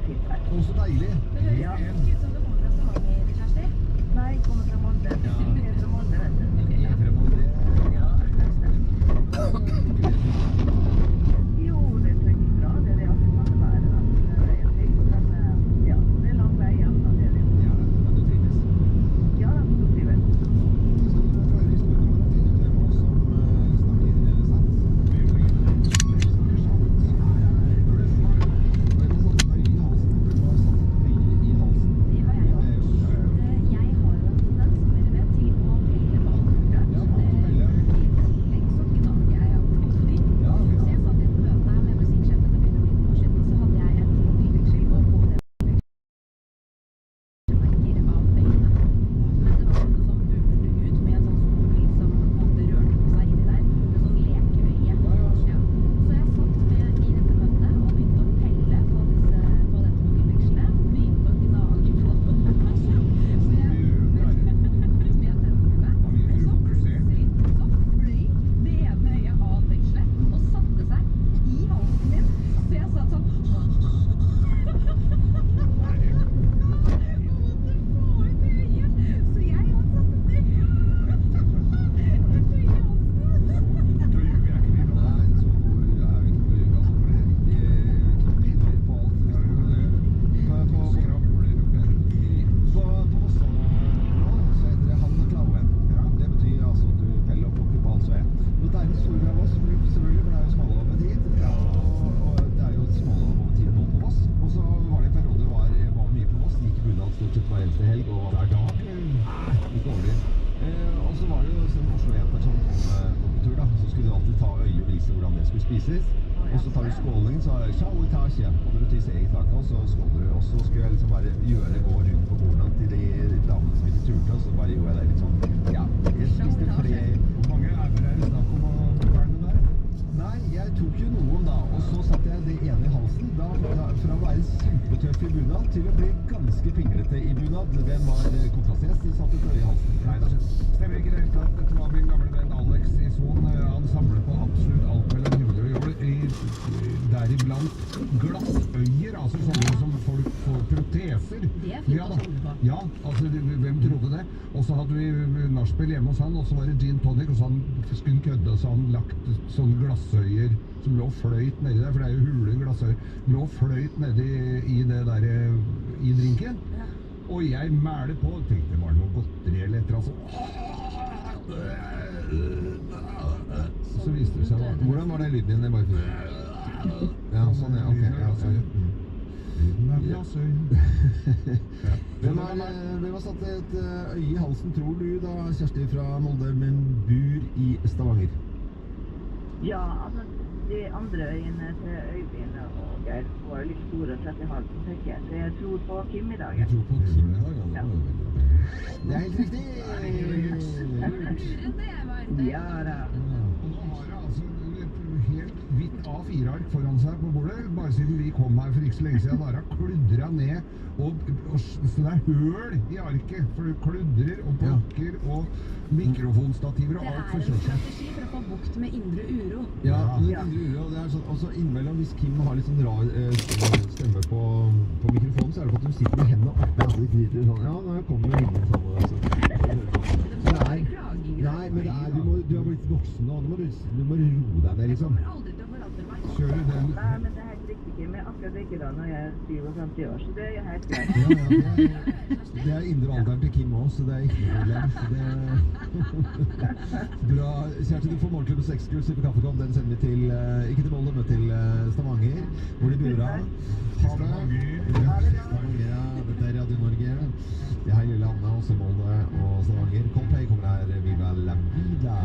fint vær. Å, så deilig. Ja. Ikke ut som du kommer fra Stavanger, Kjersti. Nei, jeg kommer fra Molde. Ja. Jeg er fra Molde, vet du. Ja. Jo, det trenger bra. Det er alltid samme været, da. Det er fint, men ja, det er lang vei igjen, da. Det er det. Ja, men du trives. Ja, da, så trives. Så skal du få høre historien vår og finne ut hvem av oss som snakker sant. Hvem har satt øye i halsen? Det har jeg jo. Jeg har jo en tendens, som dere vet, til å pelle bakkortet. Ja, pelle. I tillegg så gnager jeg av teknikk. Ja, Så jeg satt i et møte her med musikksjefen, det begynner å bli noen år siden, så hadde jeg et mobilveksel, og på det merker av øynene. Men det var noe som bulte ut med en sånn som liksom hadde rørt på seg inni der, med sånn lekeøye. Ja. Så jeg satt med i dette møtet og begynte å pelle på dette mobilvekselet, begynte å gnage på med tennene. Og så plutselig så fløy det ene øyet av vekselet og satte seg i halsen min. Så jeg satt sånn Og så tar du skålingen, så er det «Ciao, Italia», og det betyr «Se Italia», og så skåler du. Og så skulle jeg liksom bare gå rundt på bordene til de damene som ikke turte, og så bare gjorde jeg det litt sånn, ja, jeg spiste flere. Hvor mange æver er det snakk om å være med der? Nei, jeg tok jo noen da, og så satt jeg det ene i halsen, fra å være kjempetøff i bunad til å bli ganske pinglete i bunad. Den var kontrastest, de satt et øye i halsen. Nei, det stemmer ikke det helt klart. Dette var min gamle venn Alex i Son. Han samler på absolutt alt mellom himmel og jord. Deriblant glassøyer, altså sånne som folk får proteser. Det er fint å samle på. Ja, altså hvem trodde det? Og så hadde vi nachspiel hjemme hos han, og så var det gin tonic, og så skulle han kødde, og så hadde han lagt sånne glassøyer som lå og fløyt nedi der, for det er jo hule glassøyer, lå og fløyt nedi i det der, i drinken. Ja. Og jeg mæler på, tenkte det var noe godteri eller et eller annet. Så viste det seg da. Hvordan var det lyden din? Ja, sånn ja, ok. Hvem har satt et øye i halsen, tror du da, Kjersti fra Molde, men bor i Stavanger? Ja, altså de andre øyene til Øyvind og Geir var litt store og sett i halsen, tenker jeg. Så jeg tror på Kim i dag. Jeg tror på Kim i dag, ja. Det er helt riktig! Ja da. Og nå har jeg altså et helt hvitt A4-ark foran seg på bordet, bare siden vi kom her for ikke så lenge siden. Da har jeg kludret ned, så det er høl i arket, for det kludrer og blokker og mikrofonstativer og alt Det er en forskjellig. strategi for å få bukt med indre uro. Ja, indre uro, det er sånn, også innimellom, hvis Kim har litt sånn rar stemme på mikrofonen, så er det for at hun sitter med hendene oppe, og skriter sånn, ja, nå kommer det ingen sånn, nei, men du har blitt voksen nå, du må roe deg ned, liksom. Jeg kommer aldri til å forandre meg. Kjører den. Nei, men det er helt riktig, Kim. Jeg er akkurat likedan når jeg er 57 år, så det er helt greit. Ja, det er indre alderen til Kim også, så det er ikke noe problem. Bra. Kjæreste, du får morgenklubb 6 eksklusiv kaffekopp. Den sender vi til, ikke til Molde, men til Stavanger, hvor de bor av. Ha det. Stavanger, ja. Dette er Radio Norge. Det er hele landet, også Molde og Stavanger. Coldplay kommer her, Viva la vida.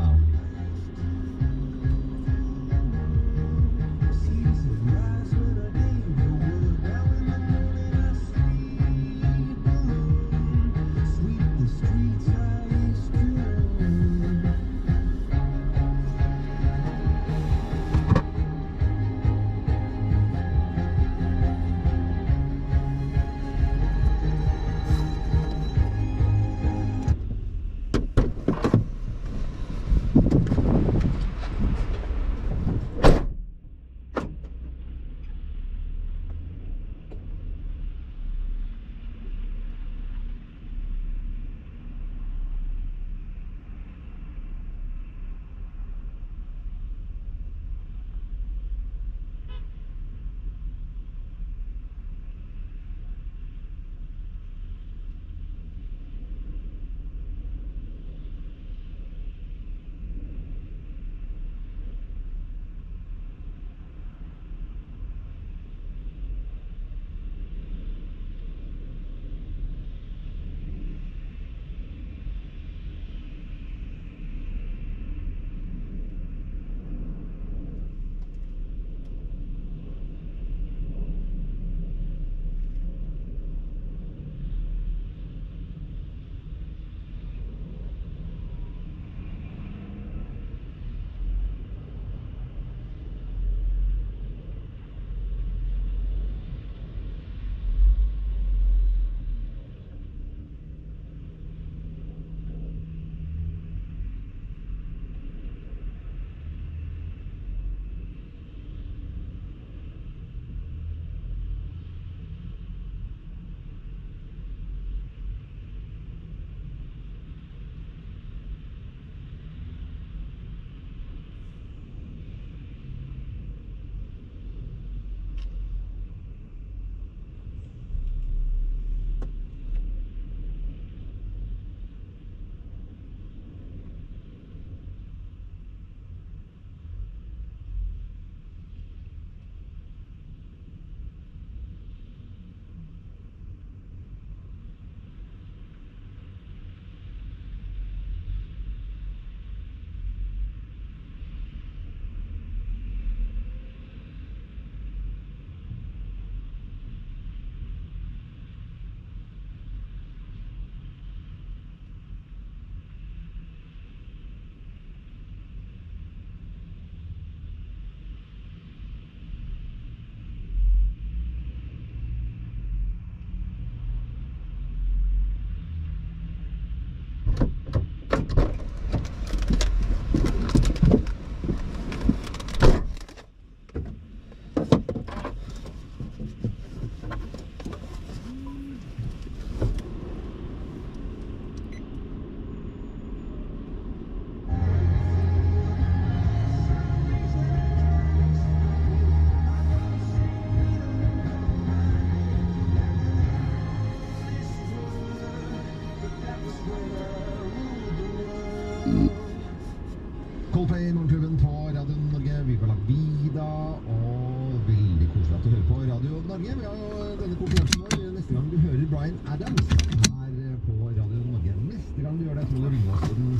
Radio Norge. Vi har jo denne konkurransen vår neste gang du hører Bryan Adams her på Radio Norge. Neste gang du gjør det, jeg tror det ringer oss den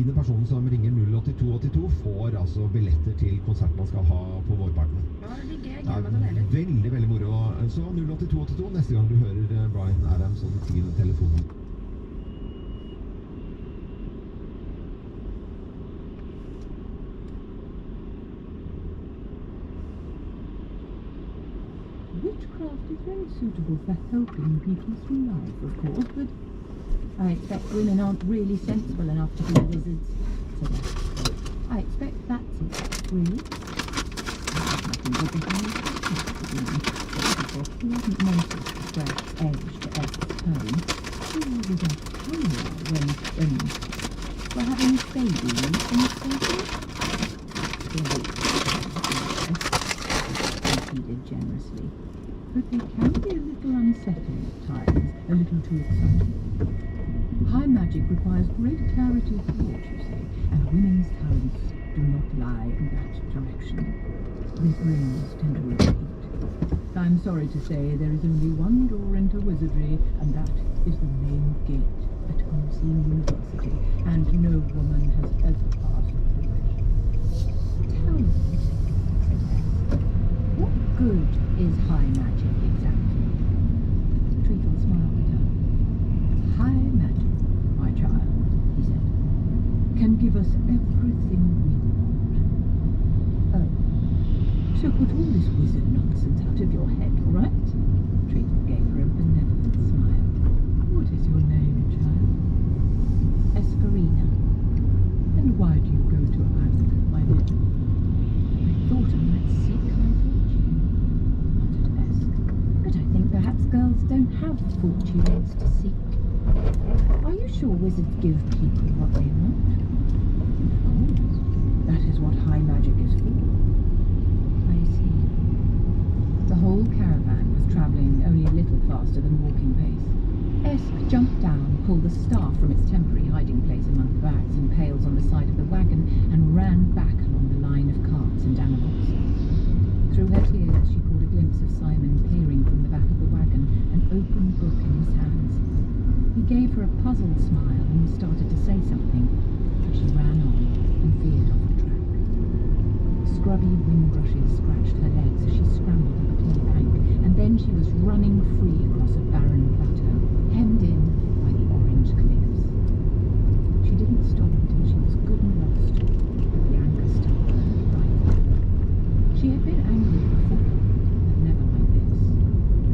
10. personen som ringer 08282 får altså billetter til konserten man skal ha på Vårparten. Ja, det ligger jeg Det er gleder meg til det. veldig, veldig moro. Så 08282 neste gang du hører Bryan Adams og den 10. telefonen. Witchcraft is very suitable for helping people through life, of course, but I expect women aren't really sensible enough to be wizards, said Esther. I expect that's it, really. There's nothing good behind it, people who hadn't noticed the fresh edge to Esther's tone. She was a hungry when we're having a baby in the station. Conceded generously. But they can be a little unsettling at times, a little too exciting. High magic requires great clarity of thought, you say, and women's talents do not lie in that direction. Their brains tend to repeat. I'm sorry to say there is only one door into wizardry, and that is the main gate at Unseen University, and no woman has ever passed through it. Tell me, said Esther, what good is high magic exactly? Treacle smiled at her. High magic, my child, he said, can give us everything we want. Oh, so put all this wizard nonsense out of your head, all right? Treacle gave her a benevolent smile. What is your name, child? Escarina. And why do you go to Ankh, my dear? I thought I might seek my fortune, muttered Esk. But I think perhaps girls don't have fortunes to seek. Are you sure wizards give people what they want? Of course. That is what high magic is for. I see. The whole caravan was travelling only a little faster than walking pace. Esk jumped down, pulled the staff from its temporary hiding place among the bags and pails on the side of the wagon, and ran back along the line of carts and animals. Through her tears, she caught a glimpse of Simon peering from the back of the wagon, an open book in his hands. He gave her a puzzled smile and started to say something, but she ran on and veered off the track. Scrubby wind brushes scratched her legs as she scrambled up a clear bank, and then she was running free across a barren plateau, hemmed in by the orange cliffs. She didn't stop until she was good and lost, but the anger still burned brightly. She had been angry before, but never like this.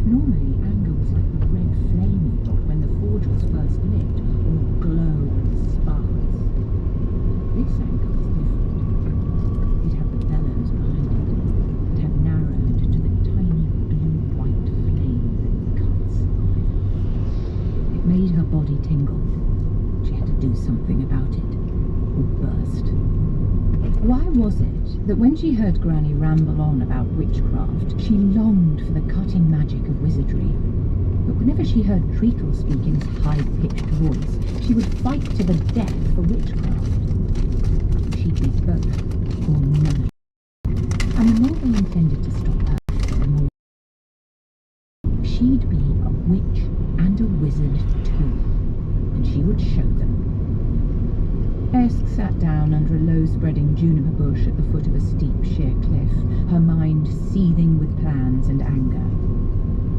Normally, anger was like the red flame you got when the forge was first lit, all glow and sparks. This anger was different. It had the bellows behind it, and had narrowed to the tiny blue-white flame that cuts iron. It made her body tingle. She had to do something about it, or burst. Why was it that when she heard Granny ramble on about witchcraft, she longed for the cutting magic of wizardry? But whenever she heard Treacle speak in his high-pitched voice, she would fight to the death for witchcraft. She'd be both, or none. And the more they intended to stop her, the more she'd be a witch and a wizard too, and she would show them. Esk sat down under a low-spreading juniper bush at the foot of a steep, sheer cliff, her mind seething with plans and anger.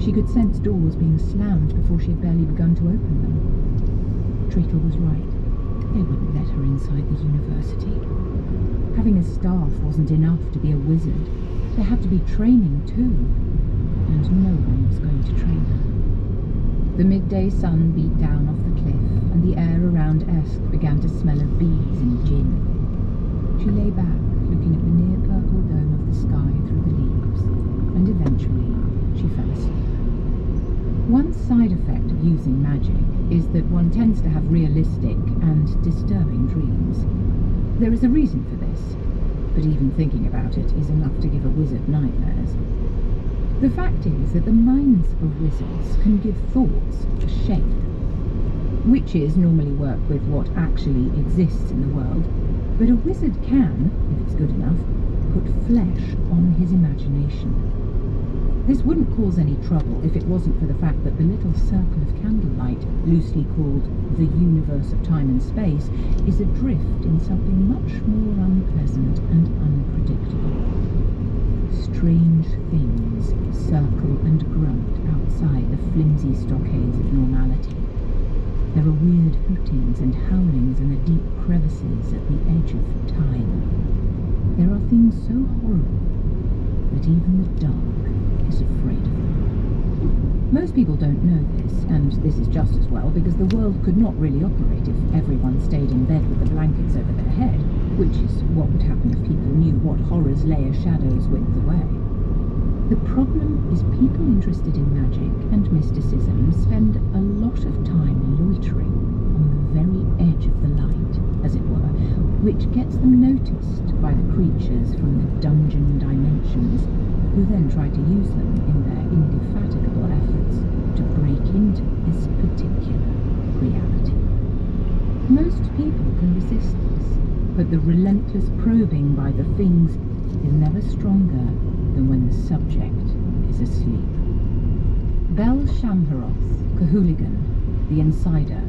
She could sense doors being slammed before she had barely begun to open them. Treacle was right. They wouldn't let her inside the university. Having a staff wasn't enough to be a wizard. There had to be training too, and no one was going to train her. The midday sun beat down off the cliff, and the air around Esk began to smell of bees and gin. She lay back, looking at the near-purple dome of the sky through the leaves, and eventually she fell asleep. One side effect of using magic is that one tends to have realistic and disturbing dreams. There is a reason for this, but even thinking about it is enough to give a wizard nightmares. The fact is that the minds of wizards can give thoughts a shape. Witches normally work with what actually exists in the world, but a wizard can, if it's good enough, put flesh on his imagination. This wouldn't cause any trouble if it wasn't for the fact that the little circle of candlelight, loosely called the universe of time and space, is adrift in something much more unpleasant and unpredictable. Strange things circle and grunt outside the flimsy stockades of normality. There are weird hootings and howlings in the deep crevices at the edge of time. There are things so horrible that even the dark is afraid of them. Most people don't know this, and this is just as well, because the world could not really operate if everyone stayed in bed with the blankets over their head, which is what would happen if people knew what horrors lay a shadow's width away. The problem is people interested in magic and mysticism spend a lot of time loitering on the very edge of the light, as it were, which gets them noticed by the creatures from the dungeon dimensions, who then try to use them in their indefatigable efforts to break into this particular reality. Most people can resist this, but the relentless probing by the things is never stronger than when the subject is asleep. Bel Shamharoth, Cahuligan, the Insider,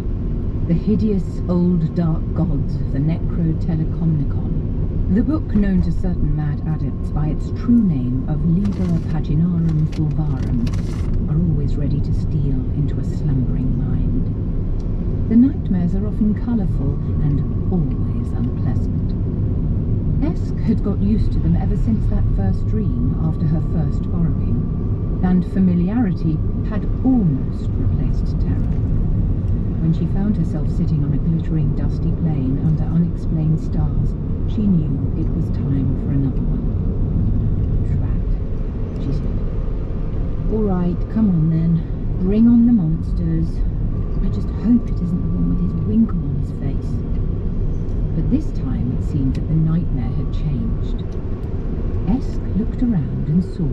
the hideous old dark gods of the Necrotelecomnicon, the book known to certain mad adepts by its true name of Liber Paginarum Fulvarum, are always ready to steal into a slumbering mind. The nightmares are often colourful and always unpleasant. Esk had got used to them ever since that first dream after her first borrowing, and familiarity had almost replaced terror. When she found herself sitting on a glittering, dusty plain under unexplained stars, she knew it was time for another one. Drat, she said. All right, come on then. Bring on the monsters. I just hope it isn't the one with his winkle on his face. But this time it seemed that the nightmare had changed. Esk looked around and saw,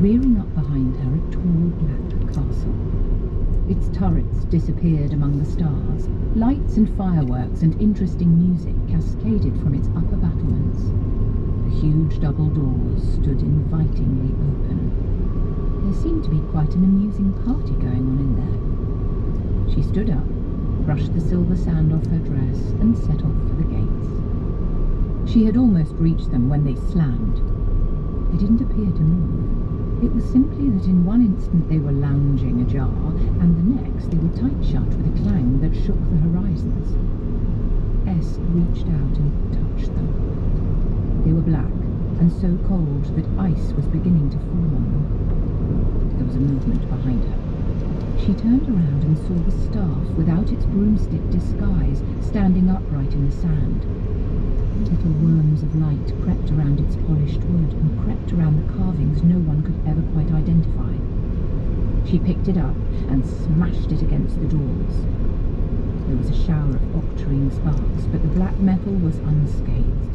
rearing up behind her, a tall black castle. Its turrets disappeared among the stars. Lights and fireworks and interesting music cascaded from its upper battlements. The huge double doors stood invitingly open. There seemed to be quite an amusing party going on in there. She stood up, brushed the silver sand off her dress, and set off for the gates. She had almost reached them when they slammed. They didn't appear to move. It was simply that in one instant they were lounging ajar, and the next they were tight shut with a clang that shook the horizons. Esk reached out and touched them. They were black, and so cold that ice was beginning to form on them. There was a movement behind her. She turned around and saw the staff, without its broomstick disguise, standing upright in the sand. Little worms of light crept around its polished wood and crept around the carvings no one could ever quite identify. She picked it up and smashed it against the doors. There was a shower of octarine sparks, but the black metal was unscathed.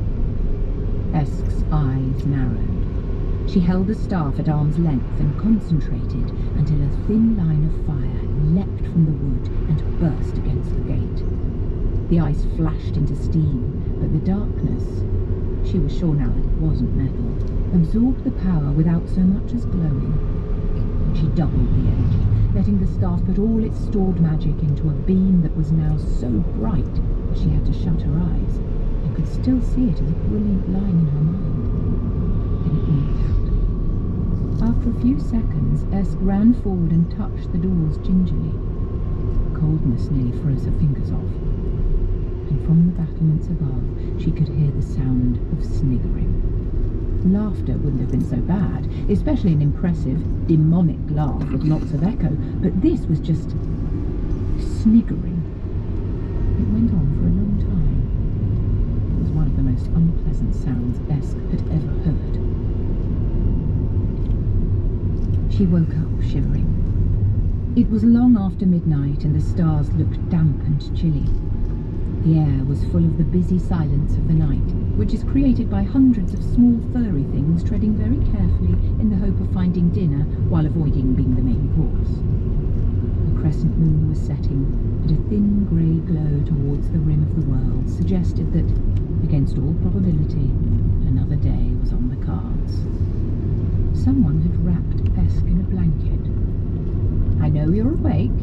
Esk's eyes narrowed. She held the staff at arm's length and concentrated until a thin line of fire leapt from the wood and burst against the gate. The ice flashed into steam, but the darkness, she was sure now that it wasn't metal, absorbed the power without so much as glowing. She doubled the energy, letting the staff put all its stored magic into a beam that was now so bright that she had to shut her eyes and could still see it as a brilliant line in her mind. Then it winked out. After a few seconds, Esk ran forward and touched the doors gingerly. Coldness nearly froze her fingers off. And from the battlements above, she could hear the sound of sniggering. Laughter wouldn't have been so bad, especially an impressive, demonic laugh with lots of echo, but this was just sniggering. It went on for a long time. It was one of the most unpleasant sounds Esk had ever heard. She woke up shivering. It was long after midnight and the stars looked damp and chilly. The air was full of the busy silence of the night, which is created by hundreds of small furry things treading very carefully in the hope of finding dinner while avoiding being the main course. A crescent moon was setting, and a thin grey glow towards the rim of the world suggested that, against all probability, another day was on the cards. Someone had wrapped Esk in a blanket. "I know you're awake,"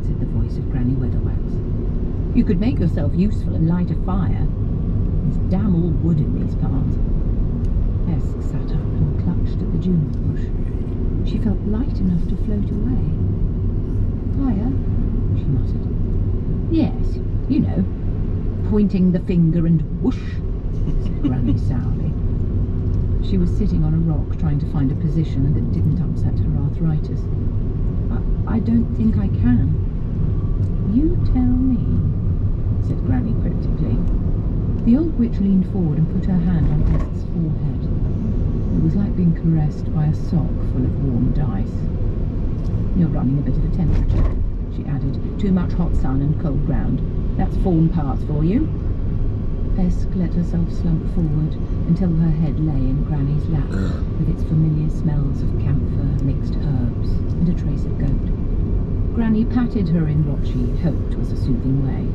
said the voice of Granny Weatherwax. "You could make yourself useful and light a fire. There's damn all wood in these parts." Esk sat up and clutched at the juniper bush. She felt light enough to float away. "Fire?" she muttered. "Yes, you know, pointing the finger and whoosh," said Granny sourly. She was sitting on a rock trying to find a position that didn't upset her arthritis. I don't think I can." "You tell me," said Granny cryptically. The old witch leaned forward and put her hand on Esk's forehead. It was like being caressed by a sock full of warm dice. "You're running a bit of a temperature," she added. "Too much hot sun and cold ground. That's fawn parts for you." Esk let herself slump forward until her head lay in Granny's lap, with its familiar smells of camphor, mixed herbs, and a trace of goat. Granny patted her in what she hoped was a soothing way.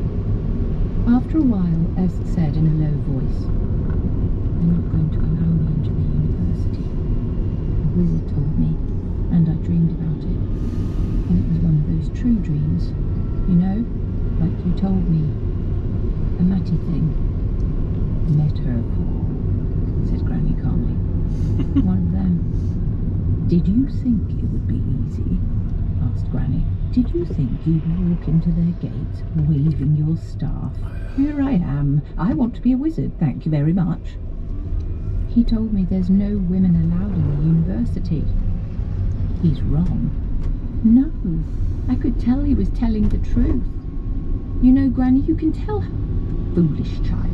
After a while, Esk said in a low voice, "They're not going to allow me into the university. A wizard told me, and I dreamed about it. And it was one of those true dreams, you know, like you told me. A Matty thing." "Metaphor," said Granny calmly. "One of them." "Did you think it would be easy?" asked Granny. "Did you think you'd walk into their gates waving your staff? Here I am. I want to be a wizard, thank you very much." "He told me there's no women allowed in the university." "He's wrong." "No, I could tell he was telling the truth. You know, Granny, you can tell." "Foolish child.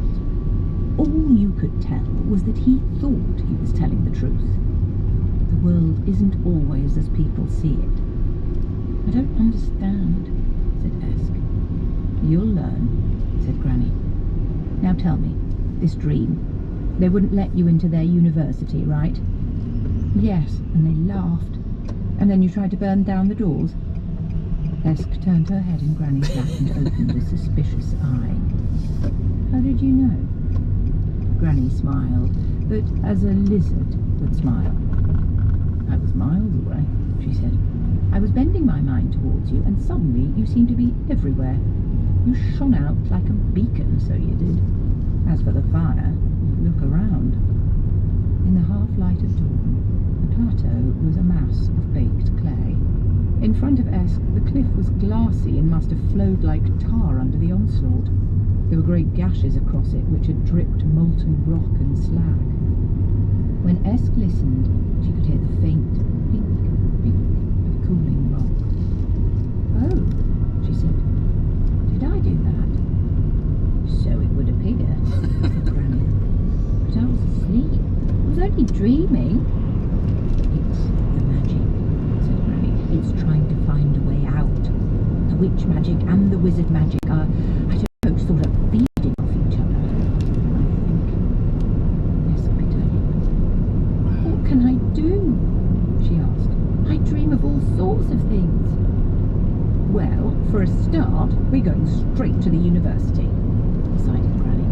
All you could tell was that he thought he was telling the truth. The world isn't always as people see it." "I don't understand," said Esk. "You'll learn," said Granny. "Now tell me, this dream. They wouldn't let you into their university, right?" "Yes, and they laughed. And then you tried to burn down the doors?" Esk turned her head in Granny's lap and opened a suspicious eye. "How did you know?" Granny smiled, but as a lizard would smile. "I was miles away," she said. "I was bending my mind towards you, and suddenly you seemed to be everywhere. You shone out like a beacon, so you did. As for the fire, look around." In the half-light of dawn, the plateau was a mass of baked clay. In front of Esk, the cliff was glassy and must have flowed like tar under the onslaught. There were great gashes across it which had dripped molten rock and slag. When Esk listened, she could hear the faint pink, pink of cooling rock. "Oh," she said. "Did I do that?" "So it would appear," said Granny. "But I was asleep. I was only dreaming." "It's the magic," said Granny. "It's trying to find a way out. The witch magic and the wizard magic are, I don't know, sort of feeding off each other, I think." Esk bit her lip. "What can I do?" she asked. "I dream of all sorts of things." "Well, for a start, we're going straight to the university," decided Granny.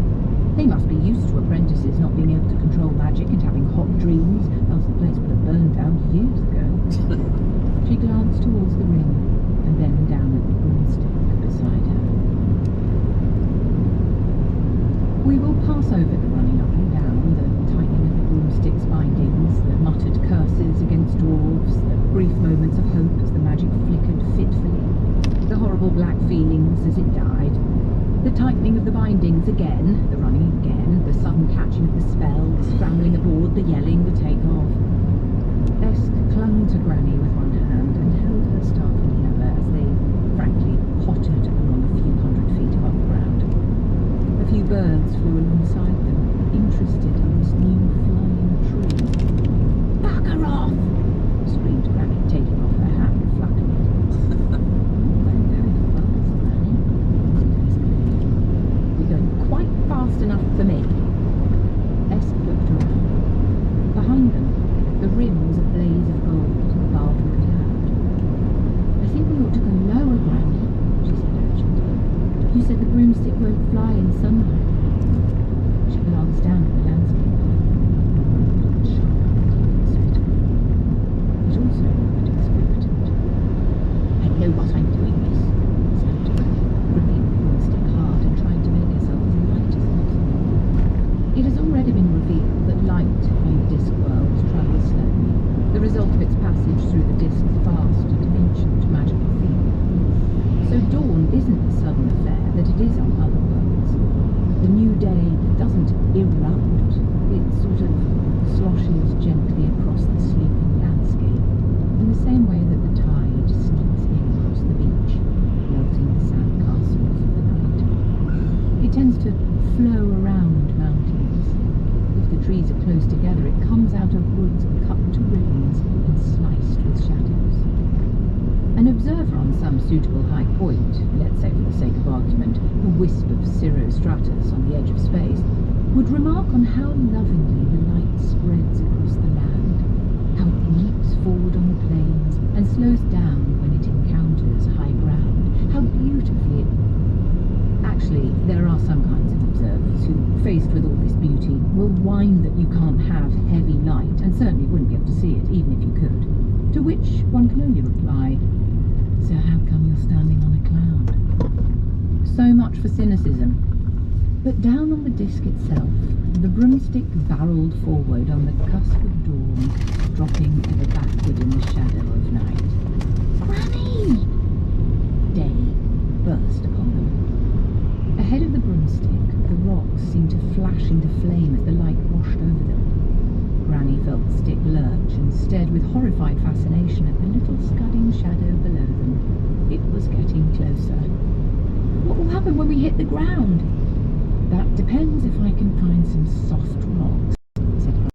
"They must be used to apprentices not being able to control magic and having hot dreams, else the place would have burned down years ago." She glanced towards the ring and then down at the broomstick beside her. "We will pass over the running up and down, the tightening of the broomstick's bindings, the muttered curses against dwarves, the brief moments of hope as the magic flickered fitfully, the horrible black feelings as it died, the tightening of the bindings again, the running again, the sudden catching of the spell, the scrambling aboard, the yelling, the take-off." Esk clung to Granny with one hand and held her staff in the other as they, frankly, pottered along a few hundred feet above ground. A few birds flew alongside them, interested in this new flying tree. "Bugger off!" screamed Granny, taking off her hat and flapping it. "Going very fast, Granny," said Esk. "You're going quite fast enough for me." Esk looked around. Behind them, the rim was a blaze of gold, barred with passage through the disk's vast and ancient magical field. So dawn isn't the sudden affair that it is on other worlds. The new day doesn't erupt, it sort of sloshes gently across the sleeping landscape, in the same way that the tide sneaks in across the beach, melting the sandcastles of the night. It tends to flow around mountains. If the trees are close together, it comes out of woods cut to ribbons and sliced with shadows. An observer on some suitable high point, let's say for the sake of argument, a wisp of cirrostratus on the edge of space, would remark on how lovingly the light spreads across the land, how it leaps forward on the plains and slows down when it encounters high ground, how beautifully it... Actually, there are some kinds of observers who, faced with all this beauty, will whine that you can't have heavy light and certainly wouldn't be able to see it even if you could. To which one can only reply, so how come you're standing on a cloud? So much for cynicism. But down on the disk itself, the broomstick barreled forward on the cusp of dawn, dropping ever backward in the shadow of night. Granny! Day burst upon them. Ahead of the broomstick, the rocks seemed to flash into flame as the light washed over them. Granny felt the stick lurch and stared with horrified fascination at the little scudding shadow below them. It was getting closer. What will happen when we hit the ground? That depends if I can find some soft rocks, said her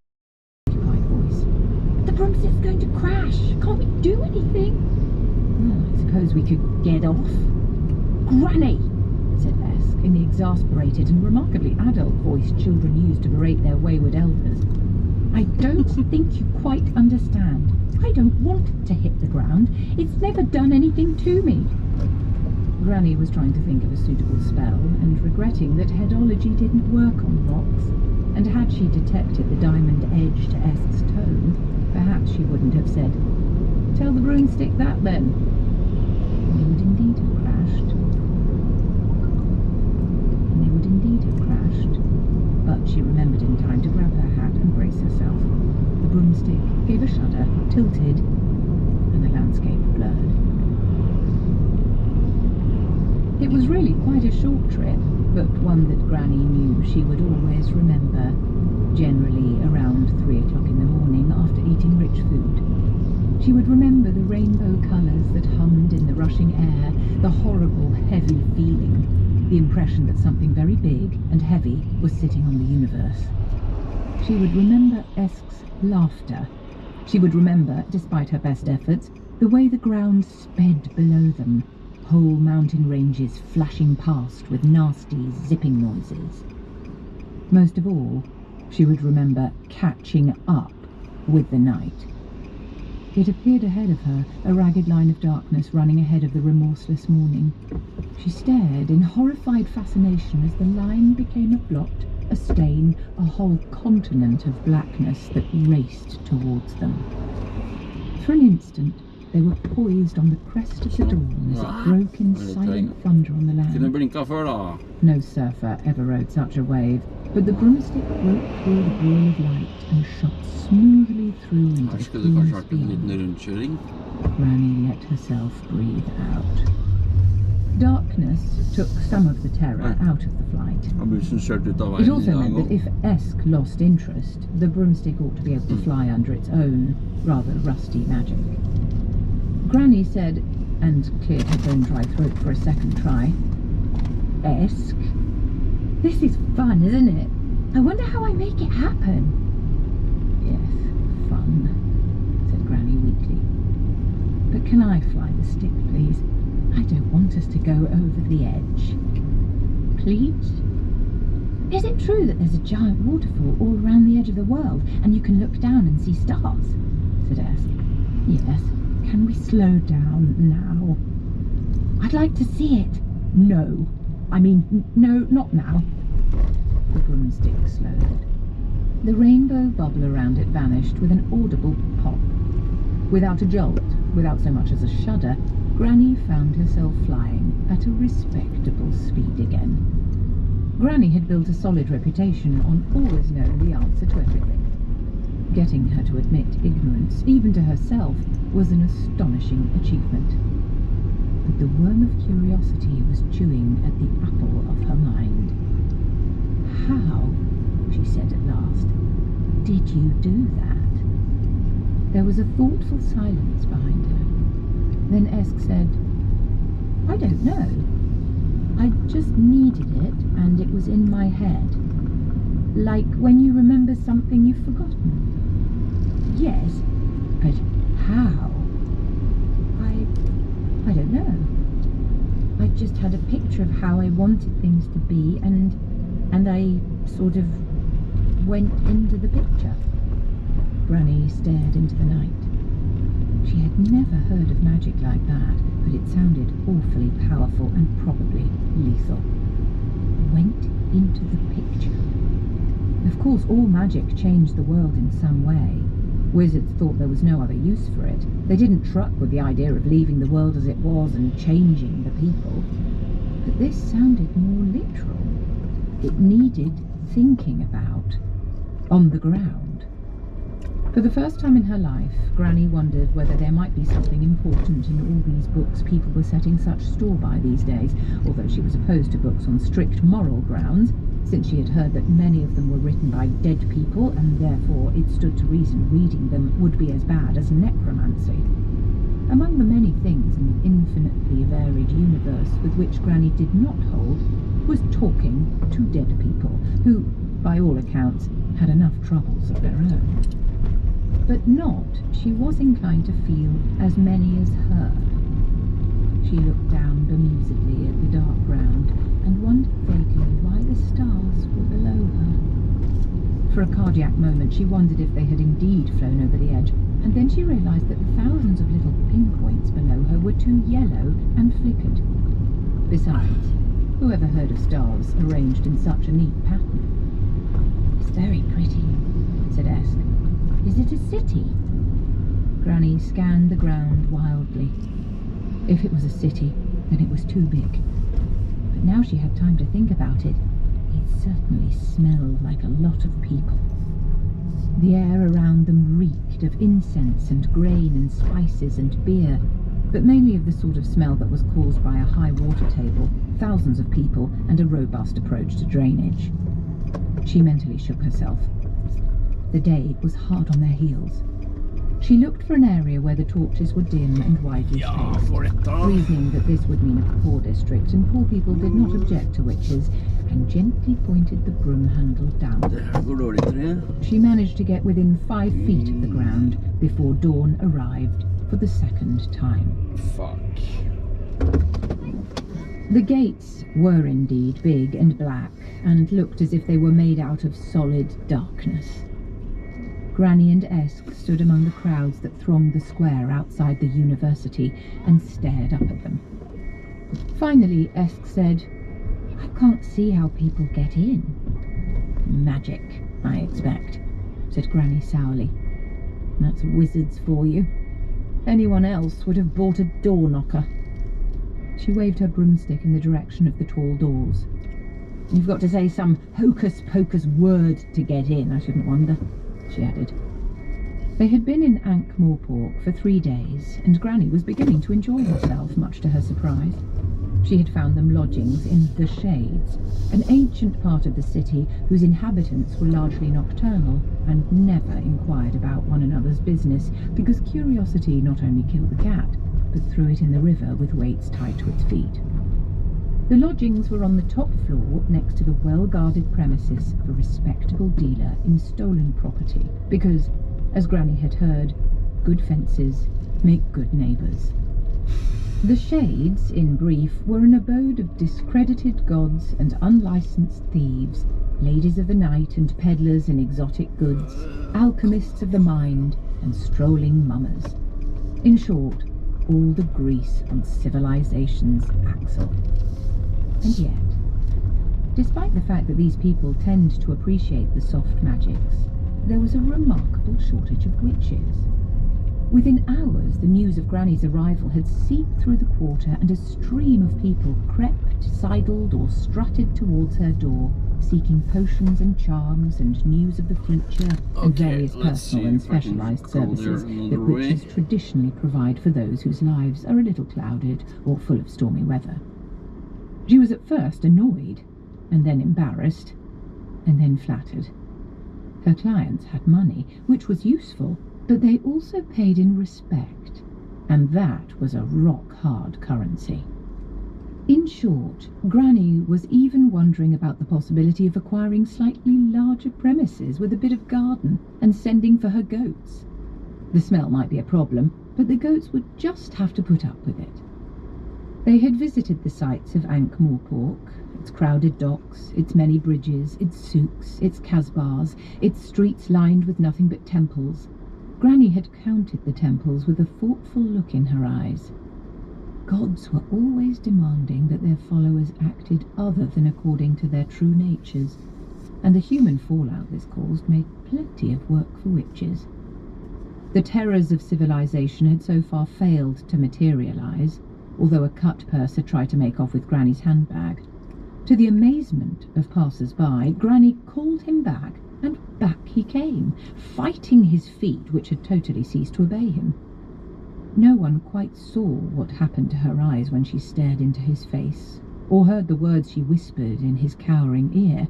occupied voice. The broomstick's going to crash. Can't we do anything? Well, I suppose we could get off. Granny, said Esk, in the exasperated and remarkably adult voice children use to berate their wayward elders. I don't think you quite understand. I don't want to hit the ground. It's never done anything to me. Granny was trying to think of a suitable spell and regretting that headology didn't work on rocks, and had she detected the diamond edge to Esk's tone, perhaps she wouldn't have said, "Tell the broomstick that then." They would indeed have crashed. But she remembered in time to grab her hat and brace herself. The broomstick gave a shudder, tilted, and the landscape blurred. It was really quite a short trip, but one that Granny knew she would always remember, generally around 3 o'clock in the morning after eating rich food. She would remember the rainbow colours that hummed in the rushing air, the horrible, heavy feeling, the impression that something very big and heavy was sitting on the universe. She would remember Esk's laughter. She would remember, despite her best efforts, the way the ground sped below them, whole mountain ranges flashing past with nasty, zipping noises. Most of all, she would remember catching up with the night. It appeared ahead of her, a ragged line of darkness running ahead of the remorseless morning. She stared in horrified fascination as the line became a blot, a stain, a whole continent of blackness that raced towards them. For an instant, they were poised on the crest of the dawn as it broke in silent thunder on the land. No surfer ever rode such a wave, but the broomstick broke through the ball of light and shot smoothly through into the coolness beyond. Granny let herself breathe out. Darkness took some of the terror out of the flight. It also meant that if Esk lost interest, the broomstick ought to be able to fly under its own rather rusty magic. Granny said, and cleared her bone-dry throat for a second try, "Esk, this is fun, isn't it? I wonder how I make it happen." "Yes, fun," said Granny weakly. "But can I fly the stick, please? I don't want us to go over the edge." "Please? Is it true that there's a giant waterfall all around the edge of the world and you can look down and see stars?" said Esk. "Yes. Can we slow down now?" "I'd like to see it." "No. No, not now." The broomstick slowed. The rainbow bubble around it vanished with an audible pop. Without a jolt, without so much as a shudder, Granny found herself flying at a respectable speed again. Granny had built a solid reputation on always knowing the answer to everything. Getting her to admit ignorance, even to herself, was an astonishing achievement. But the worm of curiosity was chewing at the apple of her mind. "How," she said at last, "did you do that?" There was a thoughtful silence behind her. Then Esk said, "I don't know. I just needed it, and it was in my head. Like when you remember something you've forgotten." "Yes, but how?" I don't know. I just had a picture of how I wanted things to be, and I sort of went into the picture." Granny stared into the night. She had never heard of magic like that, but it sounded awfully powerful and probably lethal. Went into the picture. Of course, all magic changed the world in some way. Wizards thought there was no other use for it. They didn't truck with the idea of leaving the world as it was and changing the people. But this sounded more literal. It needed thinking about. On the ground. For the first time in her life, Granny wondered whether there might be something important in all these books people were setting such store by these days, although she was opposed to books on strict moral grounds, since she had heard that many of them were written by dead people, and therefore it stood to reason reading them would be as bad as necromancy. Among the many things in the infinitely varied universe with which Granny did not hold was talking to dead people, who, by all accounts, had enough troubles of their own. But not, she was inclined to feel, as many as her. She looked down bemusedly at the dark ground and wondered vaguely why the stars were below her. For a cardiac moment she wondered if they had indeed flown over the edge, and then she realised that the thousands of little pinpoints below her were too yellow and flickered. Besides, whoever heard of stars arranged in such a neat pattern? "It's very pretty," said Esk. "Is it a city?" Granny scanned the ground wildly. If it was a city, then it was too big. But now she had time to think about it. It certainly smelled like a lot of people. The air around them reeked of incense and grain and spices and beer, but mainly of the sort of smell that was caused by a high water table, thousands of people, and a robust approach to drainage. She mentally shook herself. The day was hard on their heels. She looked for an area where the torches were dim and widely spaced, reasoning that this would mean a poor district, and poor people did not object to witches, and gently pointed the broom handle down. She managed to get within 5 feet of the ground before dawn arrived for the second time. Fuck. The gates were indeed big and black, and looked as if they were made out of solid darkness. Granny and Esk stood among the crowds that thronged the square outside the university and stared up at them. Finally, Esk said, "I can't see how people get in." "Magic, I expect," said Granny sourly. "That's wizards for you. Anyone else would have bought a door knocker." She waved her broomstick in the direction of the tall doors. "You've got to say some hocus-pocus word to get in, I shouldn't wonder," she added. They had been in Ankh-Morpork for 3 days, and Granny was beginning to enjoy herself, much to her surprise. She had found them lodgings in The Shades, an ancient part of the city whose inhabitants were largely nocturnal and never inquired about one another's business, because curiosity not only killed the cat, but threw it in the river with weights tied to its feet. The lodgings were on the top floor next to the well-guarded premises of a respectable dealer in stolen property, because, as Granny had heard, good fences make good neighbours. The Shades, in brief, were an abode of discredited gods and unlicensed thieves, ladies of the night and peddlers in exotic goods, alchemists of the mind and strolling mummers. In short, all the grease on civilization's axle. And yet, despite the fact that these people tend to appreciate the soft magics, there was a remarkable shortage of witches. Within hours, the news of Granny's arrival had seeped through the quarter, and a stream of people crept, sidled, or strutted towards her door, seeking potions and charms and news of the future and Okay, various let's personal see and if I can specialised go there services another that way. witches traditionally provide for those whose lives are a little clouded or full of stormy weather. She was at first annoyed, and then embarrassed, and then flattered. Her clients had money, which was useful, but they also paid in respect, and that was a rock-hard currency. In short, Granny was even wondering about the possibility of acquiring slightly larger premises with a bit of garden and sending for her goats. The smell might be a problem, but the goats would just have to put up with it. They had visited the sites of Ankh-Morpork, its crowded docks, its many bridges, its souks, its kasbahs, its streets lined with nothing but temples. Granny had counted the temples with a thoughtful look in her eyes. Gods were always demanding that their followers acted other than according to their true natures, and the human fallout this caused made plenty of work for witches. The terrors of civilization had so far failed to materialize, although a cut purse had tried to make off with Granny's handbag. To the amazement of passers-by, Granny called him back, and back he came, fighting his feet, which had totally ceased to obey him. No one quite saw what happened to her eyes when she stared into his face, or heard the words she whispered in his cowering ear,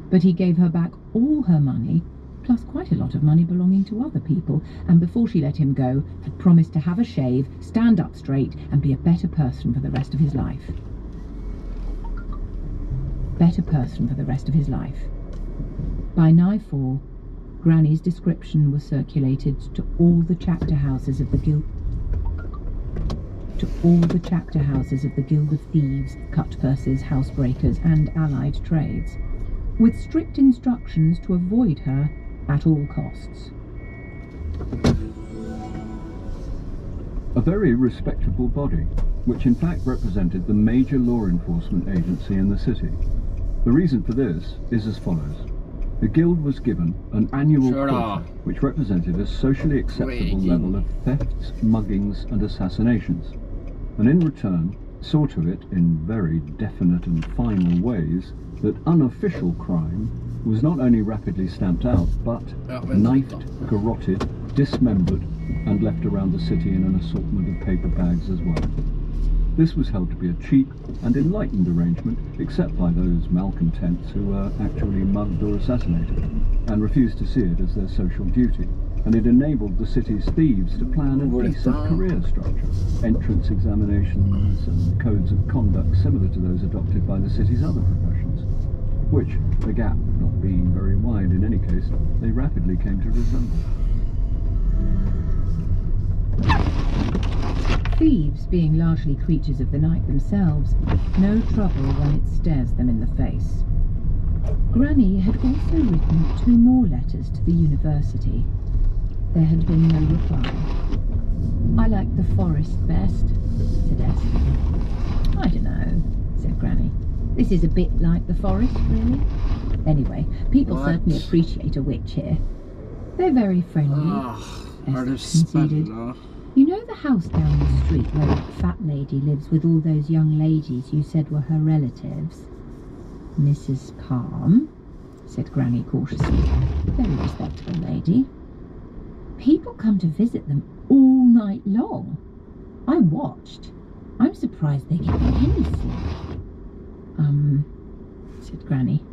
but he gave her back all her money, plus quite a lot of money belonging to other people, and before she let him go, had promised to have a shave, stand up straight, and be a better person for the rest of his life. Better person for the rest of his life. By nightfall, Granny's description was circulated to all the chapter houses of the Guild of Thieves, Cut-Purses, Housebreakers, and allied trades, with strict instructions to avoid her at all costs. A very respectable body, which in fact represented the major law enforcement agency in the city. The reason for this is as follows. The guild was given an annual quota, which represented a socially acceptable level of thefts, muggings, and assassinations, and in return saw to it, in very definite and final ways, that unofficial crime was not only rapidly stamped out, but knifed, garroted, dismembered, and left around the city in an assortment of paper bags as well. This was held to be a cheap and enlightened arrangement, except by those malcontents who were actually mugged or assassinated, and refused to see it as their social duty, and it enabled the city's thieves to plan a decent career structure, entrance examinations and codes of conduct similar to those adopted by the city's other professions, which, the gap not being very wide in any case, they rapidly came to resemble. Thieves, being largely creatures of the night themselves, no trouble when it stares them in the face. Granny had also written 2 more letters to the university. There had been no reply. "I like the forest best," said Esther. "I don't know," said Granny. "This is a bit like the forest, really. Anyway, people certainly appreciate a witch here. They're very friendly," Esther conceded. "You know the house down the street where that fat lady lives with all those young ladies you said were her relatives?" "Mrs. Palm," said Granny cautiously. "Very respectable lady. People come to visit them all night long. I watched. I'm surprised they get any sleep." Said Granny.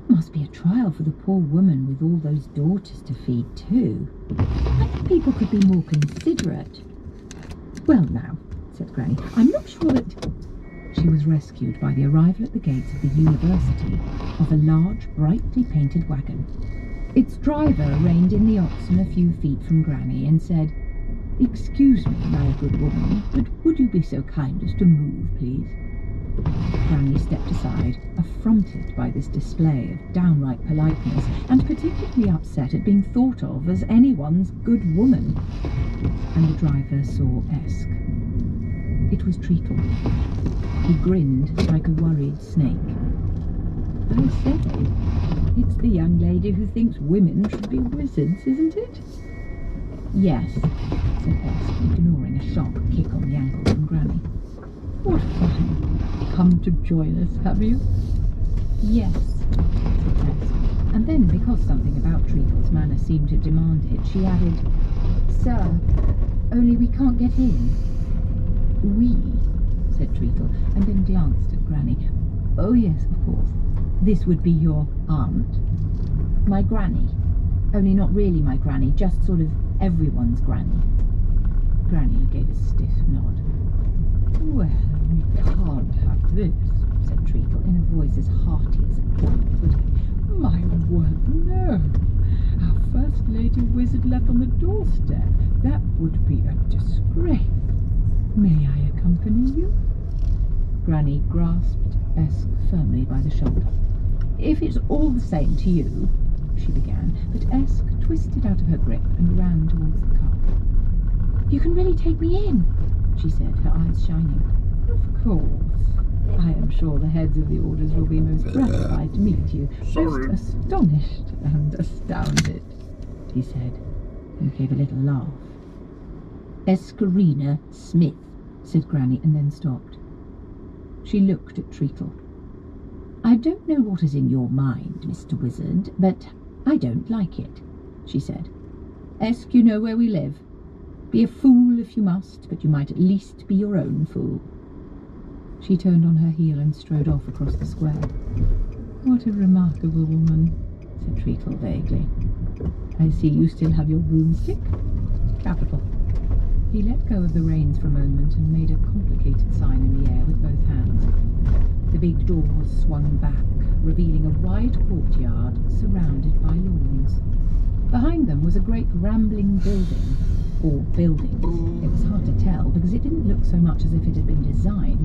"Must be a trial for the poor woman with all those daughters to feed too. I think people could be more considerate." "Well now," said Granny, "I'm not sure that—" She was rescued by the arrival at the gates of the university of a large, brightly painted wagon. Its driver reined in the oxen a few feet from Granny and said, "Excuse me, my good woman, but would you be so kind as to move, please?" Granny stepped aside, affronted by this display of downright politeness, and particularly upset at being thought of as anyone's good woman. And the driver saw Esk. It was Treacle. He grinned like a worried snake. "I say, it's the young lady who thinks women should be wizards, isn't it?" "Yes," said Esk, ignoring a sharp kick on the ankle from Granny. "What fun! Come to join us, have you?" Yes, said Esk. And then, because something about Treacle's manner seemed to demand it, she added, Sir, only we can't get in. We, said Treacle, and then glanced at Granny. Oh yes, of course. This would be your aunt. My granny. Only not really my granny, just sort of everyone's granny. Granny gave a stiff nod. Well, we can't have this, said Treacle, in a voice as hearty as a plum pudding. My word, no. Our First Lady Wizard left on the doorstep. That would be a disgrace. May I accompany you? Granny grasped Esk firmly by the shoulder. If it's all the same to you, she began, but Esk twisted out of her grip and ran towards the car. You can really take me in, she said, her eyes shining. Of course. I am sure the heads of the orders will be most gratified to meet you. Sorry. Most astonished and astounded, he said, and gave a little laugh. Escarina Smith, said Granny, and then stopped. She looked at Treacle. I don't know what is in your mind, Mr. Wizard, but I don't like it, she said. Esk, you know where we live. Be a fool if you must, but you might at least be your own fool. She turned on her heel and strode off across the square. What a remarkable woman, said Treacle vaguely. I see you still have your broomstick. Capital. He let go of the reins for a moment and made a complicated sign in the air with both hands. The big doors swung back, revealing a wide courtyard surrounded by lawns. Behind them was a great rambling building, or buildings. It was hard to tell because it didn't look so much as if it had been designed